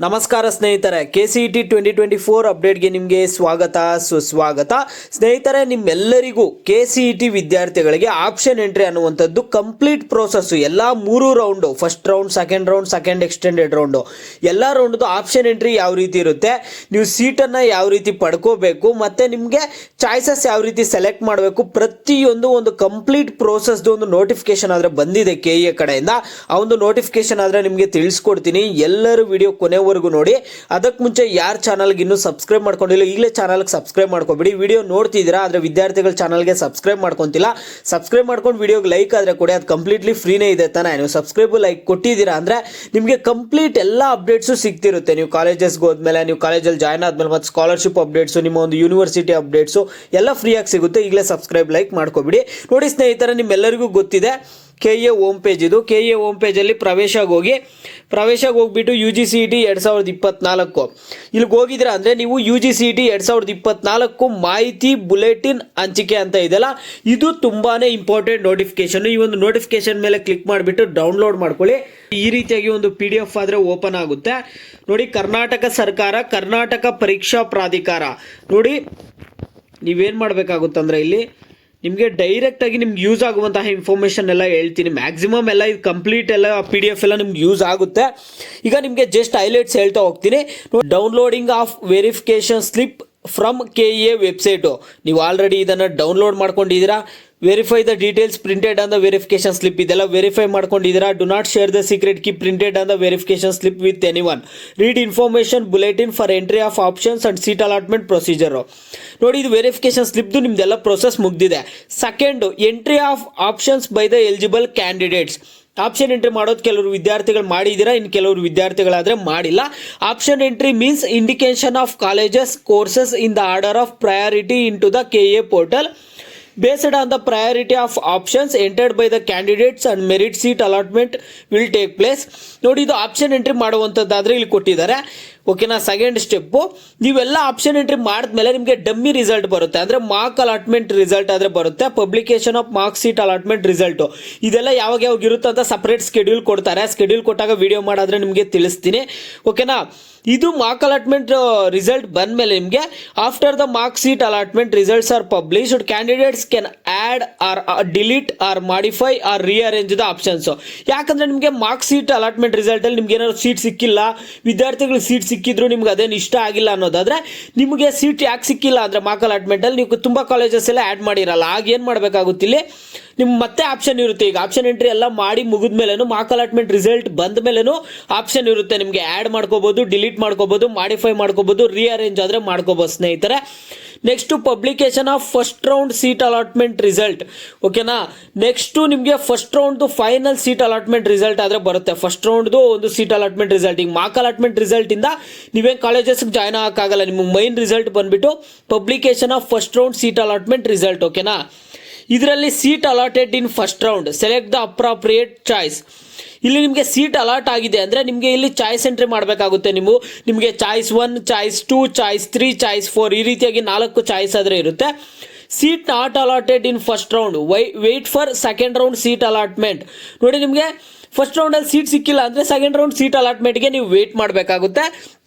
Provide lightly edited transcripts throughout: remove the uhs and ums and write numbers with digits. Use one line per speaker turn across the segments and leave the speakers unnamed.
ನಮಸ್ಕಾರ ಸ್ನೇಹಿತರೆ, KCET 2024 ಅಪ್ಡೇಟ್ಗೆ ನಿಮಗೆ ಸ್ವಾಗತ ಸುಸ್ವಾಗತ. ಸ್ನೇಹಿತರೆ, ನಿಮ್ಮೆಲ್ಲರಿಗೂ KCET ವಿದ್ಯಾರ್ಥಿಗಳಿಗೆ ಆಪ್ಷನ್ ಎಂಟ್ರಿ ಅನ್ನುವಂಥದ್ದು ಕಂಪ್ಲೀಟ್ ಪ್ರೋಸೆಸ್ ಎಲ್ಲ 3 round, first round, second round, second extended round, ಎಲ್ಲ ರೌಂಡ್ದು ಆಪ್ಷನ್ ಎಂಟ್ರಿ ಯಾವ ರೀತಿ ಇರುತ್ತೆ, ನೀವು ಸೀಟನ್ನು ಯಾವ ರೀತಿ ಪಡ್ಕೋಬೇಕು, ಮತ್ತು ನಿಮಗೆ ಚಾಯ್ಸಸ್ ಯಾವ ರೀತಿ ಸೆಲೆಕ್ಟ್ ಮಾಡಬೇಕು, ಪ್ರತಿಯೊಂದು ಒಂದು ಕಂಪ್ಲೀಟ್ ಪ್ರೋಸೆಸ್ದು ಒಂದು ನೋಟಿಫಿಕೇಶನ್ ಆದರೆ ಬಂದಿದೆ KE ಕಡೆಯಿಂದ. ಆ ಒಂದು ನೋಟಿಫಿಕೇಶನ್ ಆದರೆ ನಿಮಗೆ ತಿಳಿಸ್ಕೊಡ್ತೀನಿ. ಎಲ್ಲರೂ ವಿಡಿಯೋ ಕೊನೆವರೆಗೂ ನೋಡಿ. ಅದಕ್ಕೆ ಮುಂಚೆ ಯಾರು ಚಾನಲ್ಗೆ ಇನ್ನೂ ಸಬ್ಸ್ಕ್ರೈಬ್ ಮಾಡ್ಕೊಂಡಿಲ್ಲ, ಈಗಲೇ ಚಾನಲ್ಗೆ ಸಬ್ಸ್ಕ್ರೈಬ್ ಮಾಡ್ಕೊಬಿಡಿ. ವಿಡಿಯೋ ನೋಡ್ತಿದ್ದೀರಾ ಆದರೆ ವಿದ್ಯಾರ್ಥಿಗಳ ಚಾನಲ್ಗೆ ಸಬ್ಸ್ಕ್ರೈಬ್ ಮಾಡ್ಕೊತಿಲ್ಲ, ಸಬ್ಸ್ಕ್ರೈಬ್ ಮಾಡ್ಕೊಂಡು ವಿಡಿಯೋಗೆ ಲೈಕ್ ಆದರೆ ಕೊಡಿ. ಅದು ಕಂಪ್ಲೀಟ್ಲಿ ಫ್ರೀನೇ ಇದೆ ತಾನೇ. ನೀವು ಸಬ್ಸ್ಕ್ರೈಬ್ ಲೈಕ್ ಕೊಟ್ಟಿದ್ದೀರಾ ಅಂದರೆ ನಿಮಗೆ ಕಂಪ್ಲೀಟ್ ಎಲ್ಲ ಅಪ್ಡೇಟ್ಸು ಸಿಗ್ತಿರುತ್ತೆ. ನೀವು ಕಾಲೇಜಸ್ಗೆ ಹೋದ್ಮೇಲೆ, ನೀವು ಕಾಲೇಜಲ್ಲಿ ಜಾಯ್ನ್ ಆದಮೇಲೆ, ಮತ್ತು ಸ್ಕಾಲರ್ಶಿಪ್ ಅಪ್ಡೇಟ್ಸು, ನಿಮ್ಮ ಒಂದು ಯೂನಿವರ್ಸಿಟಿ ಅಪ್ಡೇಟ್ಸು ಎಲ್ಲ ಫ್ರೀಯಾಗಿ ಸಿಗುತ್ತೆ. ಈಗಲೇ ಸಬ್ಸ್ಕ್ರೈಬ್ ಲೈಕ್ ಮಾಡ್ಕೊಬಿಡಿ. ನೋಡಿ ಸ್ನೇಹಿತರೆ, ನಿಮ್ಮೆಲ್ಲರಿಗೂ ಗೊತ್ತಿದೆ KE ಹೋಮ್ ಪೇಜ್ ಇದು. KE ಹೋಮ್ ಪೇಜಲ್ಲಿ ಪ್ರವೇಶಕ್ಕೆ ಹೋಗ್ಬಿಟ್ಟು UGCET 2024 ಇಲ್ಲಿಗೆ ಹೋಗಿದ್ದೀರಾ ಅಂದರೆ ನೀವು UGCET 2024 ಮಾಹಿತಿ ಬುಲೆಟಿನ್ ಹಂಚಿಕೆ ಅಂತ ಇದೆಯಲ್ಲ, ಇದು ತುಂಬಾ ಇಂಪಾರ್ಟೆಂಟ್ ನೋಟಿಫಿಕೇಶನ್. ಈ ಒಂದು ನೋಟಿಫಿಕೇಶನ್ ಮೇಲೆ ಕ್ಲಿಕ್ ಮಾಡಿಬಿಟ್ಟು ಡೌನ್ಲೋಡ್ ಮಾಡ್ಕೊಳ್ಳಿ. ಈ ರೀತಿಯಾಗಿ ಒಂದು PDF ಆದರೆ ಓಪನ್ ಆಗುತ್ತೆ. ನೋಡಿ, ಕರ್ನಾಟಕ ಸರ್ಕಾರ, ಕರ್ನಾಟಕ ಪರೀಕ್ಷಾ ಪ್ರಾಧಿಕಾರ. ನೋಡಿ, ನೀವೇನು ಮಾಡಬೇಕಾಗುತ್ತಂದ್ರೆ ಇಲ್ಲಿ ನಿಮಗೆ ಡೈರೆಕ್ಟಾಗಿ ನಿಮ್ಗೆ ಯೂಸ್ ಆಗುವಂತಹ ಇನ್ಫಾರ್ಮೇಷನ್ ಎಲ್ಲ ಹೇಳ್ತೀನಿ. ಮ್ಯಾಕ್ಸಿಮಮ್ ಎಲ್ಲ ಇದು ಕಂಪ್ಲೀಟ್ ಎಲ್ಲ PDF ಎಲ್ಲ ನಿಮ್ಗೆ ಯೂಸ್ ಆಗುತ್ತೆ. ಈಗ ನಿಮಗೆ ಜಸ್ಟ್ ಹೈಲೈಟ್ಸ್ ಹೇಳ್ತಾ ಹೋಗ್ತೀನಿ. Downloading of verification slip from KE website. ನೀವು ಆಲ್ರೆಡಿ ಇದನ್ನು ಡೌನ್ಲೋಡ್ ಮಾಡ್ಕೊಂಡಿದ್ದೀರಾ. Verify the details printed on the verification slip, ಇದೆಲ್ಲ ವೆರಿಫೈ ಮಾಡ್ಕೊಂಡಿದ್ದೀರಾ. Do not share the secret key printed on the verification slip with anyone. Read information bulletin for entry of options and seat allotment procedure. ನೋಡಿ, ಇದು verification ಸ್ಲಿಪ್ದು ನಿಮ್ದೆಲ್ಲ process ಮುಗ್ದಿದೆ. Second, entry of options by the eligible candidates. Option entry ಮಾಡೋದು ಕೆಲವರು ವಿದ್ಯಾರ್ಥಿಗಳು ಮಾಡಿದ್ದೀರಾ, ಇನ್ನು ಕೆಲವರು ವಿದ್ಯಾರ್ಥಿಗಳಾದರೆ ಮಾಡಿಲ್ಲ. Option entry means indication of colleges courses in the order of priority into the KE portal based on the priority of options entered by the candidates and merit seat allotment will take place. ನೋಡಿ, ಇದು option entry ಮಾಡುವಂಥದ್ದಾದರೆ ಇಲ್ಲಿ ಕೊಟ್ಟಿದ್ದಾರೆ. ಓಕೆನಾ. Second step, ನೀವೆಲ್ಲ option entry ಮಾಡಿದ್ಮೇಲೆ ನಿಮಗೆ dummy result ಬರುತ್ತೆ, ಅಂದರೆ ಮಾರ್ಕ್ ಅಲಾಟ್ಮೆಂಟ್ ರಿಸಲ್ಟ್ ಆದರೆ ಬರುತ್ತೆ. Publication of mark seat allotment result, ಇದೆಲ್ಲ ಯಾವಾಗ ಇರುತ್ತೆ ಅಂತ ಸಪ್ರೇಟ್ ಸ್ಕೆಡ್ಯೂಲ್ ಕೊಡ್ತಾರೆ. ಸ್ಕೆಡ್ಯೂಲ್ ಕೊಟ್ಟಾಗ ವಿಡಿಯೋ ಮಾಡಾದರೆ ನಿಮಗೆ ತಿಳಿಸ್ತೀನಿ. ಓಕೆನಾ. ಇದು ಮಾರ್ಕ್ ಅಲಾಟ್ಮೆಂಟ್ ರಿಸಲ್ಟ್ ಬಂದಮೇಲೆ ನಿಮಗೆ after the mark seat allotment results are published, candidates can add or delete or modify or rearrange the options. ಯಾಕಂದರೆ ನಿಮಗೆ ಮಾರ್ಕ್ ಸೀಟ್ ಅಲಾಟ್ಮೆಂಟ್ ರಿಸಲ್ಟಲ್ಲಿ ನಿಮ್ಗೆ ಏನಾದ್ರು ಸೀಟ್ ಸಿಕ್ಕಿಲ್ಲ, ವಿದ್ಯಾರ್ಥಿಗಳು ಸೀಟ್ ಸಿಕ್ಕಿದ್ರು ನಿಮ್ಗೆ ಅದೇನು ಇಷ್ಟ ಆಗಿಲ್ಲ ಅನ್ನೋದಾದರೆ, ನಿಮಗೆ ಸೀಟ್ ಯಾಕೆ ಸಿಕ್ಕಿಲ್ಲ ಅಂದರೆ ಮಾರ್ಕ್ ಅಲಾಟ್ಮೆಂಟಲ್ಲಿ ನೀವು ತುಂಬ ಕಾಲೇಜಸ್ ಎಲ್ಲ ಆ್ಯಡ್ ಮಾಡಿರಲ್ಲ. ಆಗ ಏನು ಮಾಡಬೇಕಾಗುತ್ತಿಲ್ಲ, ನಿಮ್ಗೆ ಮತ್ತೆ ಆಪ್ಷನ್ ಇರುತ್ತೆ. ಈಗ ಆಪ್ಷನ್ ಎಂಟ್ರಿ ಎಲ್ಲ ಮಾಡಿ ಮುಗಿದ ಮೇಲೇನು, ಮಾರ್ಕ್ ಅಲಾಟ್ಮೆಂಟ್ ರಿಸಲ್ಟ್ ಬಂದ ಮೇಲೇನು ಆಪ್ಷನ್ ಇರುತ್ತೆ. ನಿಮಗೆ ಆ್ಯಡ್ ಮಾಡ್ಕೋಬೋದು, ಡಿಲೀಟ್ ಮಾಡ್ಕೋಬೋದು, ಮಾಡಿಫೈ ಮಾಡ್ಕೋಬೋದು, ರಿಅರೇಂಜ್ ಆದರೆ ಮಾಡ್ಕೋಬೋದು ಸ್ನೇಹಿತರೆ. Next publication of first round seat allotment result. ಓಕೆನಾ. ನೆಕ್ಸ್ಟು ನಿಮಗೆ ಫಸ್ಟ್ ರೌಂಡ್ದು ಫೈನಲ್ ಸೀಟ್ ಅಲಾಟ್ಮೆಂಟ್ ರಿಸಲ್ಟ್ ಆದರೆ ಬರುತ್ತೆ. ಫಸ್ಟ್ ರೌಂಡ್ದು ಒಂದು ಸೀಟ್ ಅಲಾಟ್ಮೆಂಟ್ ರಿಸಲ್ಟ್. ಈಗ ಮಾರ್ಕ್ ಅಲಾಟ್ಮೆಂಟ್ ರಿಸಲ್ಟಿಂದ ನೀವೇನು ಕಾಲೇಜಸ್ಗೆ ಜಾಯ್ನ್ ಆಗೋಕ್ಕಾಗಲ್ಲ. ನಿಮಗೆ ಮೈನ್ ರಿಸಲ್ಟ್ ಬಂದುಬಿಟ್ಟು publication of first round seat allotment result. ಓಕೆನಾ. ಇದರಲ್ಲಿ seat allotted in first round, select the appropriate choice. ಇಲ್ಲಿ ನಿಮಗೆ ಸೀಟ್ ಅಲಾಟ್ ಆಗಿದೆ ಅಂದರೆ ನಿಮಗೆ ಇಲ್ಲಿ ಚಾಯ್ಸ್ ಎಂಟ್ರಿ ಮಾಡಬೇಕಾಗುತ್ತೆ. ನಿಮಗೆ ಚಾಯ್ಸ್ 1, ಚಾಯ್ಸ್ 2, ಚಾಯ್ಸ್ 3, ಚಾಯ್ಸ್ 4 ಈ ರೀತಿಯಾಗಿ 4 ಚಾಯ್ಸ್ ಆದರೆ ಇರುತ್ತೆ. Seat not allotted in first round, wait for second round seat allotment. ನೋಡಿ, ನಿಮಗೆ ಫಸ್ಟ್ ರೌಂಡಲ್ಲಿ ಸೀಟ್ ಸಿಕ್ಕಿಲ್ಲ ಅಂದರೆ ಸೆಕೆಂಡ್ ರೌಂಡ್ ಸೀಟ್ ಅಲಾಟ್ಮೆಂಟ್ಗೆ ನೀವು ವೆಯ್ಟ್ ಮಾಡಬೇಕಾಗುತ್ತೆ.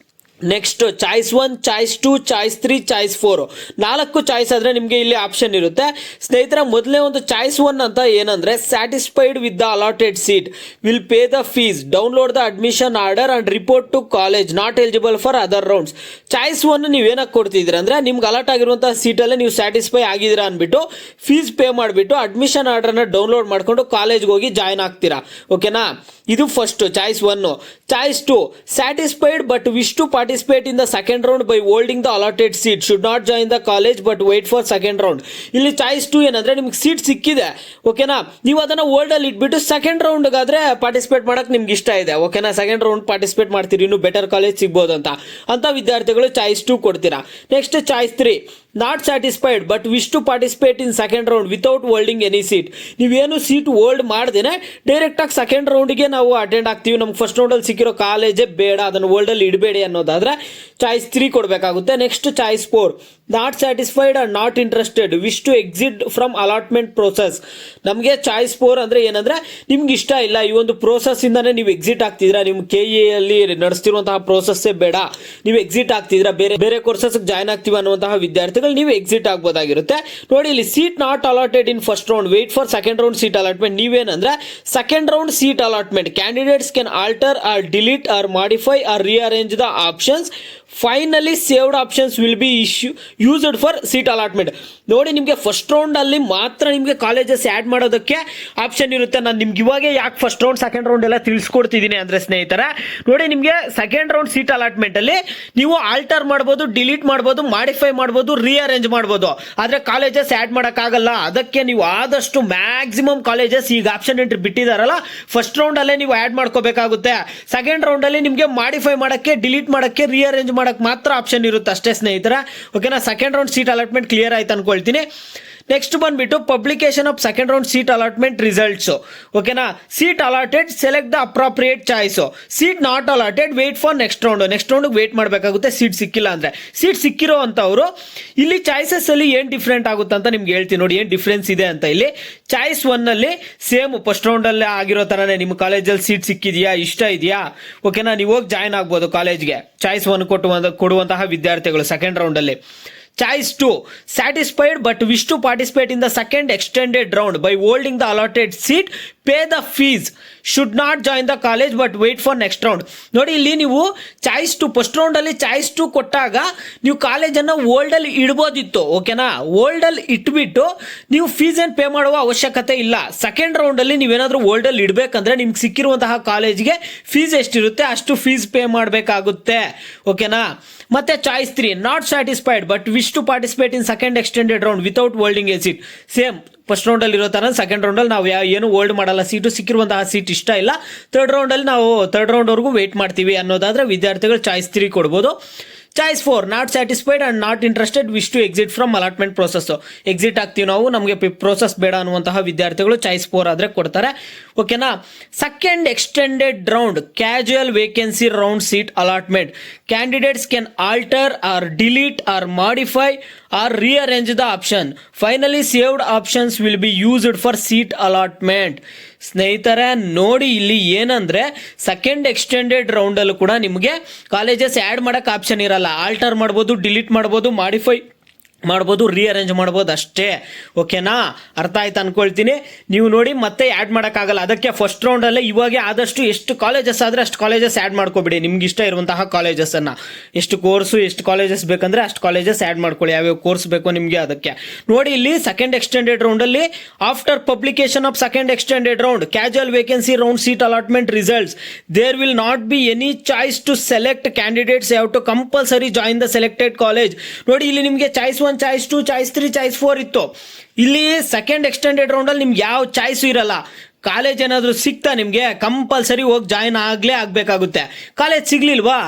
Next choice 1, choice 2, choice 3, choice 4 4 choice ಆದರೆ ನಿಮಗೆ ಇಲ್ಲಿ ಆಪ್ಷನ್ ಇರುತ್ತೆ ಸ್ನೇಹಿತರೆ. ಮೊದಲೇ ಒಂದು ಚಾಯ್ಸ್ 1 ಅಂತ ಏನಂದರೆ, satisfied with the allotted seat will pay the fees, download the admission order and report to college, not eligible for other rounds. Choice 1 ನೀವೇನಕ್ಕೆ ಕೊಡ್ತಿದ್ದೀರ ಅಂದರೆ, ನಿಮ್ಗೆ ಅಲಾಟ್ ಆಗಿರುವಂಥ ಸೀಟಲ್ಲೇ ನೀವು ಸ್ಯಾಟಿಸ್ಫೈ ಆಗಿದ್ದೀರಾ ಅಂದ್ಬಿಟ್ಟು ಫೀಸ್ ಪೇ ಮಾಡಿಬಿಟ್ಟು ಅಡ್ಮಿಷನ್ ಆರ್ಡರ್ನ ಡೌನ್ಲೋಡ್ ಮಾಡಿಕೊಂಡು ಕಾಲೇಜ್ಗೆ ಹೋಗಿ ಜಾಯ್ನ್ ಆಗ್ತೀರಾ. ಓಕೆನಾ. ಇದು first choice 1. Choice 2, satisfied but wish to participate in the second round by holding the allotted seat, should not join the college but wait for second round. ಇಲ್ಲಿ choice 2 ಏನಂದರೆ, ನಿಮ್ಗೆ ಸೀಟ್ ಸಿಕ್ಕಿದೆ. ಓಕೆನಾ. ನೀವು ಅದನ್ನು ಹೋಲ್ಡಲ್ಲಿ ಇಟ್ಬಿಟ್ಟು ಸೆಕೆಂಡ್ ರೌಂಡ್ಗಾದರೆ ಪಾರ್ಟಿಸಿಪೇಟ್ ಮಾಡೋಕ್ಕೆ ನಿಮ್ಗೆ ಇಷ್ಟ ಇದೆ. ಓಕೆನಾ. ಸೆಕೆಂಡ್ ರೌಂಡ್ ಪಾರ್ಟಿಸಿಪೇಟ್ ಮಾಡ್ತೀರಿ, ಇನ್ನೂ ಬೆಟರ್ ಕಾಲೇಜ್ ಸಿಗ್ಬೋದು ಅಂತ ವಿದ್ಯಾರ್ಥಿಗಳು ಚಾಯ್ಸ್ 2 ಕೊಡ್ತೀರಾ. Next choice 3, not satisfied but wish to participate in second round without holding any seat. ನೀವೇನು ಸೀಟ್ ಹೋಲ್ಡ್ ಮಾಡ್ದೇನೆ ಡೈರೆಕ್ಟಾಗಿ ಸೆಕೆಂಡ್ ರೌಂಡಿಗೆ ನಾವು ಅಟೆಂಡ್ ಆಗ್ತೀವಿ, ನಮ್ಗೆ ಫಸ್ಟ್ ರೌಂಡಲ್ಲಿ ಸಿಕ್ಕಿರೋ ಕಾಲೇಜೇ ಬೇಡ, ಅದನ್ನು ಹೋಲ್ಡಲ್ಲಿ ಇಡಬೇಡಿ ಅನ್ನೋದಾದ್ರೆ ಚಾಯ್ಸ್ 3 ಕೊಡಬೇಕಾಗುತ್ತೆ. Next choice 4, not satisfied and not interested wish to exit from allotment process. ನಮಗೆ ಚಾಯ್ಸ್ 4 ಅಂದರೆ ಏನಂದರೆ ನಿಮ್ಗೆ ಇಷ್ಟ ಇಲ್ಲ, ಈ ಒಂದು ಪ್ರೋಸೆಸ್ಸಿಂದನೇ ನೀವು ಎಕ್ಸಿಟ್ ಆಗ್ತಿದ್ದೀರಾ, ನಿಮ್ಮ KE ಅಲ್ಲಿ ನಡೆಸ್ತಿರುವಂತಹ ಪ್ರೋಸೆಸ್ಸೇ ಬೇಡ, ನೀವು ಎಕ್ಸಿಟ್ ಆಗ್ತಿದ್ದೀರಾ, ಬೇರೆ ಬೇರೆ ಕೋರ್ಸಸ್ಗೆ ಜಾಯ್ನ್ ಆಗ್ತೀವಿ ಅನ್ನುವಂತಹ ವಿದ್ಯಾರ್ಥಿಗಳು ನೀವು ಎಕ್ಸಿಟ್ ಆಗ್ಬೋದಾಗಿರುತ್ತೆ. ನೋಡಿ ಇಲ್ಲಿ seat not allotted in first round wait for second round seat allotment. ನೀವೇನಂದ್ರೆ second round seat allotment candidates can alter or delete or modify or rearrange the options. Finally saved options will be used for seat allotment. ನೋಡಿ ನಿಮಗೆ first ರೌಂಡಲ್ಲಿ ಮಾತ್ರ ನಿಮಗೆ colleges add ಮಾಡೋದಕ್ಕೆ option ಇರುತ್ತೆ. ನಾನು ನಿಮ್ಗೆ ಇವಾಗೆ ಯಾಕೆ ಫಸ್ಟ್ ರೌಂಡ್ ಸೆಕೆಂಡ್ ರೌಂಡ್ ಎಲ್ಲ ತಿಳಿಸ್ಕೊಡ್ತಿದ್ದೀನಿ ಅಂದರೆ ಸ್ನೇಹಿತರೆ, ನೋಡಿ ನಿಮಗೆ ಸೆಕೆಂಡ್ ರೌಂಡ್ ಸೀಟ್ ಅಲಾಟ್ಮೆಂಟಲ್ಲಿ ನೀವು ಆಲ್ಟರ್ ಮಾಡ್ಬೋದು, ಡಿಲೀಟ್ ಮಾಡ್ಬೋದು, ಮಾಡಿಫೈ ಮಾಡ್ಬೋದು, ರಿಅರೇಂಜ್ ಮಾಡ್ಬೋದು, ಆದರೆ ಕಾಲೇಜಸ್ ಆ್ಯಡ್ ಮಾಡೋಕ್ಕಾಗಲ್ಲ. ಅದಕ್ಕೆ ನೀವು ಆದಷ್ಟು ಮ್ಯಾಕ್ಸಿಮಮ್ ಕಾಲೇಜಸ್ ಈಗ ಆಪ್ಷನ್ ಎಂಟ್ರಿ ಬಿಟ್ಟಿದ್ದಾರಲ್ಲ ಫಸ್ಟ್ ರೌಂಡಲ್ಲೇ ನೀವು ಆ್ಯಡ್ ಮಾಡ್ಕೋಬೇಕಾಗುತ್ತೆ. ಸೆಕೆಂಡ್ ರೌಂಡಲ್ಲಿ ನಿಮಗೆ ಮಾಡಿಫೈ ಮಾಡೋಕ್ಕೆ, ಡಿಲೀಟ್ ಮಾಡೋಕ್ಕೆ, ರಿಅರೇಂಜ್ ಮಾಡಕ್ಕೆ ಮಾತ್ರ ಆಪ್ಷನ್ ಇರುತ್ತೆ ಅಷ್ಟೇ ಸ್ನೇಹಿತರೆ. ಓಕೆನಾ, second round seat allotment clear ಆಯ್ತು ಅನ್ಕೊಳ್ತೀನಿ. ನೆಕ್ಸ್ಟ್ ಬಂದ್ಬಿಟ್ಟು publication of second round seat allotment results. ಓಕೆನಾ, seat allotted select the appropriate choice. Seat not allotted wait for next round. Next round wait ಮಾಡಬೇಕಾಗುತ್ತೆ ಸೀಟ್ ಸಿಕ್ಕಿಲ್ಲ ಅಂದ್ರೆ. ಸೀಟ್ ಸಿಕ್ಕಿರೋ ಅಂತವರು ಇಲ್ಲಿ ಚಾಯ್ಸಸ್ ಅಲ್ಲಿ ಏನು ಡಿಫ್ರೆಂಟ್ ಆಗುತ್ತೆ ಅಂತ ನಿಮ್ಗೆ ಹೇಳ್ತೀನಿ ನೋಡಿ, ಏನು ಡಿಫ್ರೆನ್ಸ್ ಇದೆ ಅಂತ. ಇಲ್ಲಿ ಚಾಯ್ಸ್ 1 ಅಲ್ಲಿ ಸೇಮ್ ಫಸ್ಟ್ ರೌಂಡ್ ಅಲ್ಲಿ ಆಗಿರೋ ತರನೇ ನಿಮ್ಮ ಕಾಲೇಜಲ್ಲಿ ಸೀಟ್ ಸಿಕ್ಕಿದೆಯಾ, ಇಷ್ಟ ಇದೆಯಾ, ಓಕೆನಾ, ನೀವು ಹೋಗಿ ಜಾಯ್ನ್ ಆಗ್ಬೋದು ಕಾಲೇಜ್ಗೆ. ಚಾಯ್ಸ್ 1 ಕೊಡುವಂತಹ ವಿದ್ಯಾರ್ಥಿಗಳು ಸೆಕೆಂಡ್ ರೌಂಡ್ ಅಲ್ಲಿ. Choice 2, satisfied but wish to participate in the second extended round by holding the allotted seat, pay the fees, should not join the college but wait for next round. ನೋಡಿ ಇಲ್ಲಿ ನೀವು choice 2 first round ಅಲ್ಲಿ choice 2 ಕೊಟ್ಟಾಗ ನೀವು ಕಾಲೇಜನ್ನು hold ಅಲ್ಲಿ ಇಡ್ಬೋದಿತ್ತು. ಓಕೆನಾ, hold ಅಲ್ಲಿ ಇಟ್ಬಿಟ್ಟು ನೀವು ಫೀಸ್ ಏನು ಪೇ ಮಾಡುವ ಅವಶ್ಯಕತೆ ಇಲ್ಲ. ಸೆಕೆಂಡ್ ರೌಂಡ್ ಅಲ್ಲಿ ನೀವೇನಾದ್ರೂ ಹೋಲ್ಡ್ ಅಲ್ಲಿ ಇಡಬೇಕಂದ್ರೆ ನಿಮ್ಗೆ ಸಿಕ್ಕಿರುವಂತಹ ಕಾಲೇಜ್ಗೆ ಫೀಸ್ ಎಷ್ಟಿರುತ್ತೆ ಅಷ್ಟು ಫೀಸ್ ಪೇ ಮಾಡಬೇಕಾಗುತ್ತೆ. ಓಕೆನಾ, ಮತ್ತೆ choice 3, not satisfied but wish to participate in second extended round without holding a seat. Same first ರೌಂಡಲ್ಲಿ ಇರೋ ಥರ ಸೆಕೆಂಡ್ ರೌಂಡಲ್ಲಿ ನಾವು ಏನು ಹೋಲ್ಡ್ ಮಾಡಲ್ಲ, ಸೀಟು ಸಿಕ್ಕಿರುವಂತಹ ಸೀಟ್ ಇಷ್ಟ ಇಲ್ಲ, ಥರ್ಡ್ ರೌಂಡಲ್ಲಿ ನಾವು ಥರ್ಡ್ ರೌಂಡ್ವರೆಗೂ ವೆಯ್ಟ್ ಮಾಡ್ತೀವಿ ಅನ್ನೋದಾದ್ರೆ ವಿದ್ಯಾರ್ಥಿಗಳು ಚಾಯ್ಸ್ 3 ಕೊಡ್ಬೋದು. Choice 4, not satisfied and not interested wish to exit from allotment process. Exit ಆಗ್ತೀವಿ ನಾವು, ನಮಗೆ ಪ್ರೋಸೆಸ್ ಬೇಡ ಅನ್ನುವಂತಹ ವಿದ್ಯಾರ್ಥಿಗಳು ಚಾಯ್ಸ್ 4 ಆದರೆ ಕೊಡ್ತಾರೆ. ಓಕೆನಾ, second extended round casual vacancy round seat allotment. Candidates can alter or delete or modify or rearrange the option. Finally saved options will be used for seat allotment. ಸ್ನೇಹಿತರೆ ನೋಡಿ ಇಲ್ಲಿ ಏನಂದ್ರೆ ಸೆಕೆಂಡ್ ಎಕ್ಸ್ಟೆಂಡೆಡ್ ರೌಂಡಲ್ಲೂ ಕೂಡ ನಿಮಗೆ ಕಾಲೇಜಸ್ ಆ್ಯಡ್ ಮಾಡೋಕ್ಕೆ option ಇರಲ್ಲ. Alter ಮಾಡ್ಬೋದು, ಡಿಲೀಟ್ ಮಾಡ್ಬೋದು, ಮಾಡಿಫೈ ಮಾಡ್ಬೋದು, ರಿಅರೇಂಜ್ ಮಾಡ್ಬೋದು ಅಷ್ಟೇ. ಓಕೆನಾ, ಅರ್ಥ ಆಯ್ತು ಅನ್ಕೊಳ್ತೀನಿ. ನೀವು ನೋಡಿ ಮತ್ತೆ ಆ್ಯಡ್ ಮಾಡೋಕ್ಕಾಗಲ್ಲ. ಅದಕ್ಕೆ ಫಸ್ಟ್ ರೌಂಡಲ್ಲೇ ಇವಾಗ ಆದಷ್ಟು ಎಷ್ಟು ಕಾಲೇಜಸ್ ಆದರೆ ಅಷ್ಟು ಕಾಲೇಜಸ್ ಆ್ಯಡ್ ಮಾಡ್ಕೊಬಿಡಿ. ನಿಮ್ಗೆ ಇಷ್ಟ ಇರುವಂತಹ ಕಾಲೇಜಸ್ಸನ್ನು, ಎಷ್ಟು ಕೋರ್ಸು ಎಷ್ಟು ಕಾಲೇಜಸ್ ಬೇಕಂದ್ರೆ ಅಷ್ಟು ಕಾಲೇಜಸ್ ಆ್ಯಡ್ ಮಾಡ್ಕೊಳ್ಳಿ, ಯಾವ್ಯಾವ ಕೋರ್ಸ್ ಬೇಕೋ ನಿಮಗೆ. ಅದಕ್ಕೆ ನೋಡಿ ಇಲ್ಲಿ ಸೆಕೆಂಡ್ ಎಕ್ಸ್ಟೆಂಡೆಡ್ ರೌಂಡಲ್ಲಿ after publication of second extended round casual vacancy round seat allotment results, there will not be any choice to select. Candidates have to compulsory join the selected college. ನೋಡಿ ಇಲ್ಲಿ ನಿಮಗೆ choice 1, choice 2, choice 3, choice 4 ಇತ್ತು. ಇಲ್ಲಿ second extended ರೌಂಡಲ್ಲಿ ನಿಮ್ಗೆ ಯಾವ choice ಇರಲ್ಲ. College ಏನಾದರೂ ಸಿಗ್ತಾ ನಿಮಗೆ ಕಂಪಲ್ಸರಿ ಹೋಗಿ ಜಾಯಿನ್ ಆಗಬೇಕಾಗುತ್ತೆ. ಕಾಲೇಜ್ ಸಿಗ್ಲಿಲ್ವಾ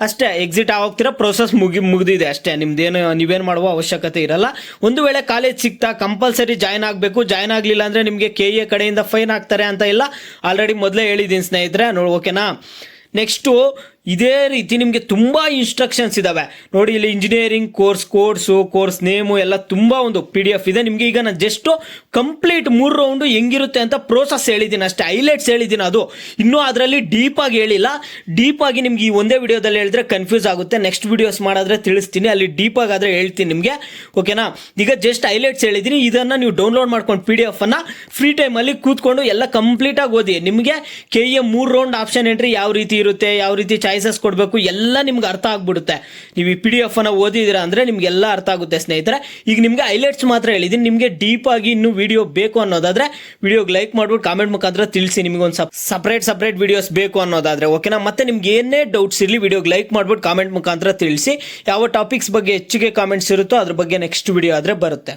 ಅಷ್ಟೇ, ಎಕ್ಸಿಟ್ ಆಗೋಗ್ತೀರಾ, ಪ್ರೋಸೆಸ್ ಮುಗಿದಿದೆ ಅಷ್ಟೇ. ನಿಮ್ದೇನು ನೀವೇನು ಮಾಡುವ ಅವಶ್ಯಕತೆ ಇರಲ್ಲ. ಒಂದು ವೇಳೆ ಕಾಲೇಜ್ ಸಿಗ್ತಾ ಕಂಪಲ್ಸರಿ ಜಾಯ್ನ್ ಆಗಬೇಕು, ಜಾಯ್ನ್ ಆಗಲಿಲ್ಲ ಅಂದರೆ ನಿಮಗೆ KE ಕಡೆಯಿಂದ ಫೈನ್ ಹಾಕ್ತಾರೆ ಅಂತ ಇಲ್ಲ, ಆಲ್ರೆಡಿ ಮೊದಲೇ ಹೇಳಿದ್ದೀನಿ ಸ್ನೇಹಿತರೆ. ನೋಡಿ ಓಕೆನಾ. ನೆಕ್ಸ್ಟು ಇದೇ ರೀತಿ ನಿಮಗೆ ತುಂಬ ಇನ್ಸ್ಟ್ರಕ್ಷನ್ಸ್ ಇದ್ದಾವೆ ನೋಡಿ. ಇಲ್ಲಿ ಇಂಜಿನಿಯರಿಂಗ್ ಕೋರ್ಸ್ ನೇಮು ಎಲ್ಲ ತುಂಬ ಒಂದು PDF ಇದೆ ನಿಮಗೆ. ಈಗ ನಾನು ಜಸ್ಟು ಕಂಪ್ಲೀಟ್ 3 ರೌಂಡು ಹೆಂಗಿರುತ್ತೆ ಅಂತ ಪ್ರೋಸೆಸ್ ಹೇಳಿದ್ದೀನಿ ಅಷ್ಟೇ, ಹೈಲೈಟ್ಸ್ ಹೇಳಿದ್ದೀನಿ. ಅದು ಇನ್ನೂ ಅದರಲ್ಲಿ ಡೀಪಾಗಿ ಹೇಳಿಲ್ಲ. ಡೀಪಾಗಿ ನಿಮ್ಗೆ ಈ ಒಂದೇ ವಿಡಿಯೋದಲ್ಲಿ ಹೇಳಿದ್ರೆ ಕನ್ಫ್ಯೂಸ್ ಆಗುತ್ತೆ. ನೆಕ್ಸ್ಟ್ ವಿಡಿಯೋಸ್ ಮಾಡಿದ್ರೆ ತಿಳಿಸ್ತೀನಿ, ಅಲ್ಲಿ ಡೀಪಾಗಿ ಆದರೆ ಹೇಳ್ತೀನಿ ನಿಮಗೆ. ಓಕೆನಾ, ಈಗ ಜಸ್ಟ್ ಹೈಲೈಟ್ಸ್ ಹೇಳಿದ್ದೀನಿ. ಇದನ್ನು ನೀವು ಡೌನ್ಲೋಡ್ ಮಾಡ್ಕೊಂಡು PDF ಅನ್ನು ಫ್ರೀ ಟೈಮಲ್ಲಿ ಕೂತ್ಕೊಂಡು ಎಲ್ಲ ಕಂಪ್ಲೀಟಾಗಿ ಓದಿ. ನಿಮಗೆ KE 3 ರೌಂಡ್ ಆಪ್ಷನ್ ಎಂಟ್ರಿ ಯಾವ ರೀತಿ ಇರುತ್ತೆ, ಯಾವ ರೀತಿ ಚಾಯ್ಸಸ್ ಕೊಡಬೇಕು ಎಲ್ಲ ನಿಮ್ಗೆ ಅರ್ಥ ಆಗ್ಬಿಡುತ್ತೆ. ನೀವು ಈ PDF ಅನ್ನ ಓದಿದ್ದೀರಾ ಅಂದರೆ ನಿಮ್ಗೆಲ್ಲ ಅರ್ಥ ಆಗುತ್ತೆ ಸ್ನೇಹಿತರೆ. ಈಗ ನಿಮಗೆ ಹೈಲೈಟ್ಸ್ ಮಾತ್ರ ಹೇಳಿದ್ದೀನಿ. ನಿಮಗೆ ಡೀಪ್ ಆಗಿ ಇನ್ನೂ ವಿಡಿಯೋ ಬೇಕು ಅನ್ನೋದಾದ್ರೆ ವಿಡಿಯೋಗೆ ಲೈಕ್ ಮಾಡ್ಬಿಟ್ಟು ಕಾಮೆಂಟ್ ಮುಖಾಂತರ ತಿಳಿಸಿ, ನಿಮಗೆ ಒಂದು ಸಪ್ರೇಟ್ ವಿಡಿಯೋಸ್ ಬೇಕು ಅನ್ನೋದಾದ್ರೆ. ಓಕೆನಾ, ಮತ್ತೆ ನಿಮ್ಗೆ ಏನೇ ಡೌಟ್ಸ್ ಇರಲಿ ವಿಡಿಯೋಗೆ ಲೈಕ್ ಮಾಡ್ಬಿಟ್ಟು ಕಾಮೆಂಟ್ ಮುಖಾಂತರ ತಿಳಿಸಿ. ಯಾವ ಟಾಪಿಕ್ಸ್ ಬಗ್ಗೆ ಹೆಚ್ಚಿಗೆ ಕಾಮೆಂಟ್ಸ್ ಇರುತ್ತೋ ಅದ್ರ ಬಗ್ಗೆ ನೆಕ್ಸ್ಟ್ ವಿಡಿಯೋ ಆದರೆ ಬರುತ್ತೆ.